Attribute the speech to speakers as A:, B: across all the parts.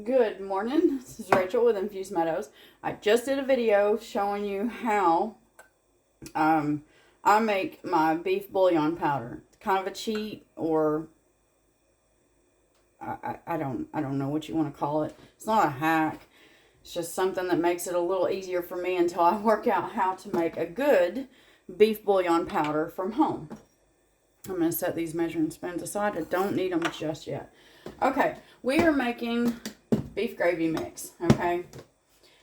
A: Good morning. This is Rachel with Infused Meadows. I just did a video showing you how I make my beef bouillon powder. It's kind of a cheat, or I don't know what you want to call it. It's not a hack. It's just something that makes it a little easier for me until I work out how to make a good beef bouillon powder from home. I'm going to set these measuring spoons aside. I don't need them just yet. Okay, we are making beef gravy mix, okay?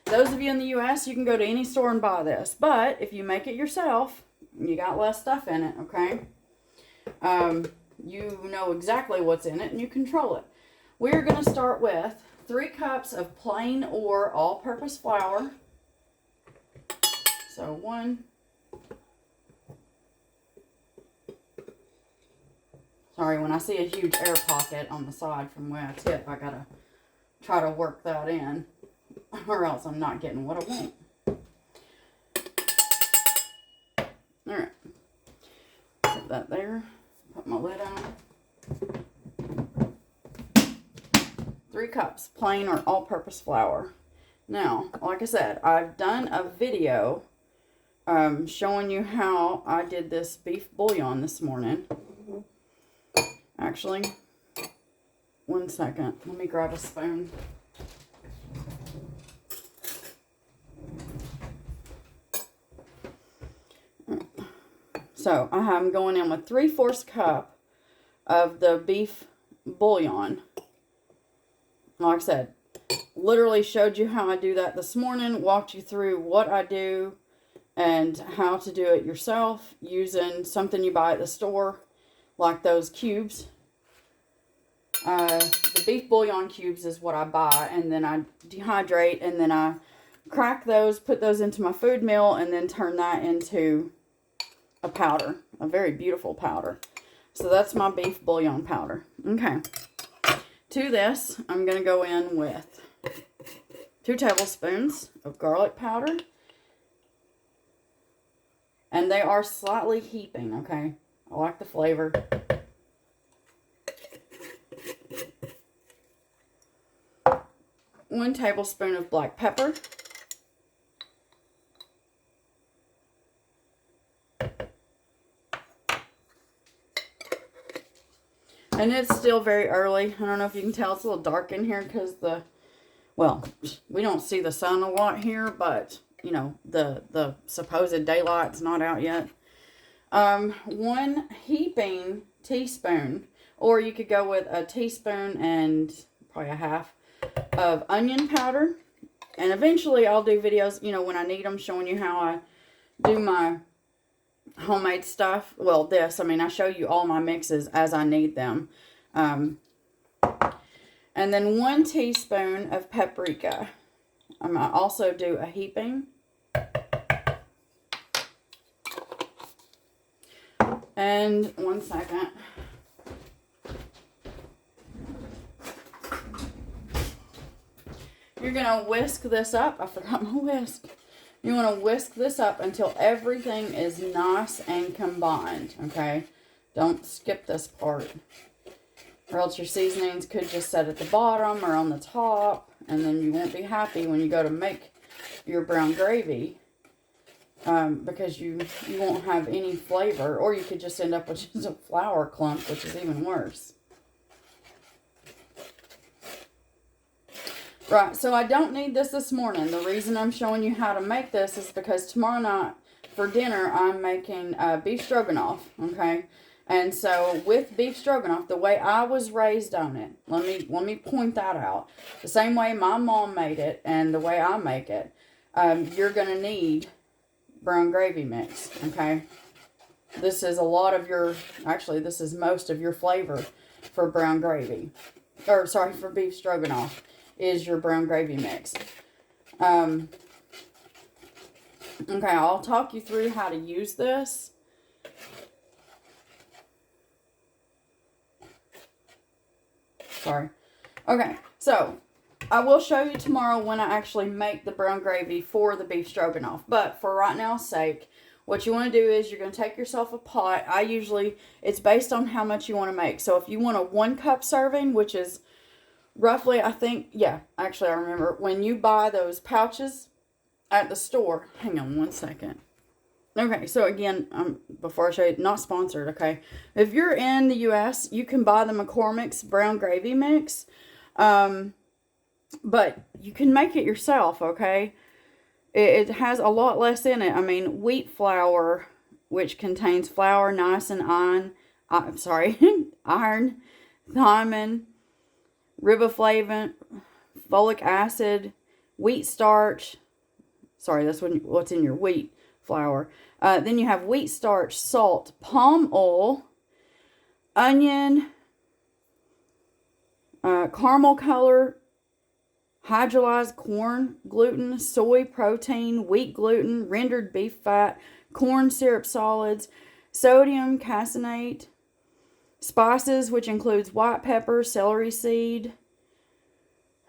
A: Those of you in the U.S., you can go to any store and buy this. But if you make it yourself, you got less stuff in it, okay? You know exactly what's in it and you control it. We're going to start with 3 cups of plain or all-purpose flour. So 1. Sorry, when I see a huge air pocket on the side from where I tip, I gotta try to work that in, or else I'm not getting what I want. Alright. Put that there. Put my lid on. 3 cups, plain or all-purpose flour. Now, like I said, I've done a video showing you how I did this beef bouillon this morning. Actually, 1 second. Let me grab a spoon. So, I'm going in with 3/4 cup of the beef bouillon. Like I said, literally showed you how I do that this morning, walked you through what I do and how to do it yourself using something you buy at the store, like those cubes. The beef bouillon cubes is what I buy, and then I dehydrate, and then I crack those, put those into my food mill, and then turn that into a powder, a very beautiful powder. So that's my beef bouillon powder. Okay. To this, I'm going to go in with 2 tablespoons of garlic powder, and they are slightly heaping, okay? I like the flavor. 1 tablespoon of black pepper. And it's still very early. I don't know if you can tell, it's a little dark in here because well, we don't see the sun a lot here, but, you know, the supposed daylight's not out yet. 1 heaping teaspoon, or you could go with a teaspoon and probably a half of onion powder. And eventually I'll do videos, you know, when I need them, showing you how I do my homemade stuff. Well, I show you all my mixes as I need them. And then 1 teaspoon of paprika. I might also do a heaping. And 1 second. You're going to whisk this up. I forgot my whisk. You want to whisk this up until everything is nice and combined, okay? Don't skip this part, or else your seasonings could just set at the bottom or on the top, and then you won't be happy when you go to make your brown gravy, because you won't have any flavor, or you could just end up with just a flour clump, which is even worse. Right, so I don't need this morning. The reason I'm showing you how to make this is because tomorrow night for dinner I'm making beef stroganoff, okay? And so with beef stroganoff, the way I was raised on it, let me point that out. The same way my mom made it and the way I make it, you're going to need brown gravy mix, okay? This is a lot of your, actually this is most of your flavor for brown gravy, or sorry, for beef stroganoff, is your brown gravy mix. Okay, I'll talk you through how to use this. Sorry. Okay, so I will show you tomorrow when I actually make the brown gravy for the beef stroganoff. But for right now's sake, what you want to do is you're going to take yourself a pot. It's based on how much you want to make. So if you want a 1 cup serving, which is roughly, I think, yeah, actually I remember, when you buy those pouches at the store, hang on one second. Okay, so again, before I show you, not sponsored, okay? If you're in the U.S., you can buy the McCormick's brown gravy mix, but you can make it yourself, okay? It has a lot less in it. I mean, wheat flour, which contains flour, niacin, iron, thiamine, riboflavin, folic acid, wheat starch. Sorry, that's what's in your wheat flour. Then you have wheat starch, salt, palm oil, onion, caramel color, hydrolyzed corn gluten, soy protein, wheat gluten, rendered beef fat, corn syrup solids, sodium caseinate, spices, which includes white pepper, celery seed,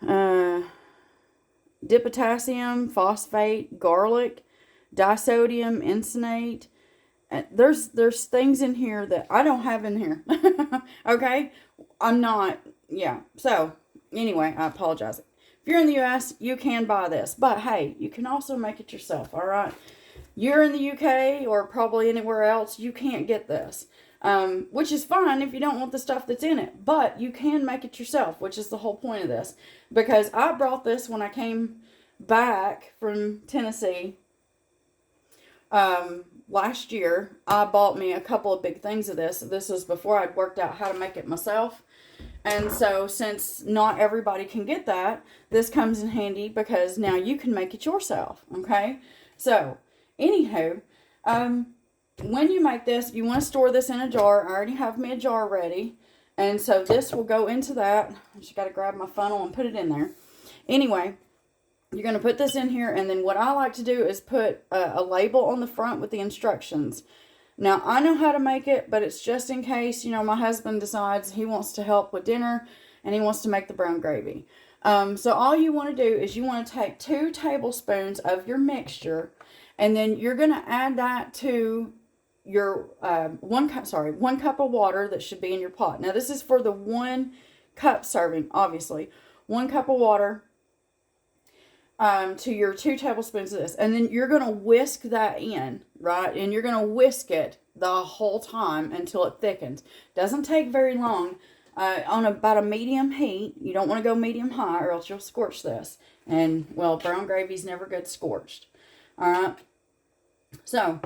A: dipotassium, phosphate, garlic, disodium encinate. There's things in here that I don't have in here. Okay? I'm not, yeah. So, anyway, I apologize. If you're in the U.S., you can buy this. But, hey, you can also make it yourself, all right? You're in the U.K. or probably anywhere else, you can't get this. Which is fine if you don't want the stuff that's in it. But you can make it yourself, which is the whole point of this. Because I brought this when I came back from Tennessee last year. I bought me a couple of big things of this. This was before I'd worked out how to make it myself. And so, since not everybody can get that, this comes in handy because now you can make it yourself, okay? So, anywho, when you make this, you want to store this in a jar. I already have me a jar ready. And so, this will go into that. I just got to grab my funnel and put it in there. Anyway, you're going to put this in here. And then what I like to do is put a label on the front with the instructions. Now, I know how to make it, but it's just in case, you know, my husband decides he wants to help with dinner and he wants to make the brown gravy. So all you want to do is you want to take 2 tablespoons of your mixture, and then you're going to add that to your 1 cup of water that should be in your pot. Now, this is for the 1 cup serving, obviously. 1 cup of water to your 2 tablespoons of this. And then you're going to whisk that in, right? And you're going to whisk it the whole time until it thickens. Doesn't take very long. On about a medium heat. You don't want to go medium high or else you'll scorch this. And, well, brown gravy's never good scorched. Alright? So,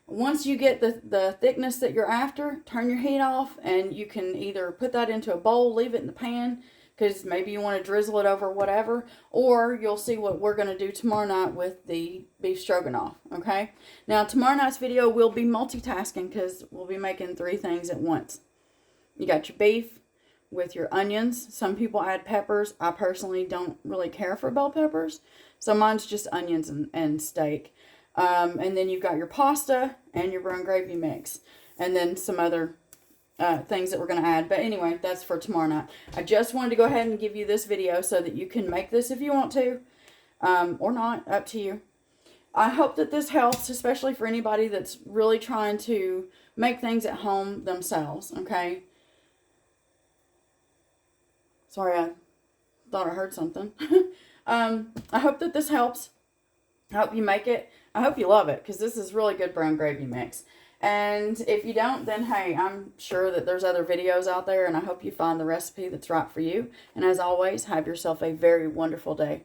A: once you get the thickness that you're after, turn your heat off, and you can either put that into a bowl, leave it in the pan, because maybe you want to drizzle it over whatever, or you'll see what we're going to do tomorrow night with the beef stroganoff, okay? Now, tomorrow night's video will be multitasking because we'll be making 3 things at once. You got your beef with your onions. Some people add peppers. I personally don't really care for bell peppers, so mine's just onions and steak. And then you've got your pasta and your brown gravy mix, and then some other things that we're going to add. But anyway, that's for tomorrow night. I just wanted to go ahead and give you this video so that you can make this if you want to, or not, up to you. I hope that this helps, especially for anybody that's really trying to make things at home themselves, okay? Sorry, I thought I heard something. I hope that this helps. I hope you make it. I hope you love it, because this is really good brown gravy mix. And if you don't, then hey, I'm sure that there's other videos out there, and I hope you find the recipe that's right for you. And as always, have yourself a very wonderful day.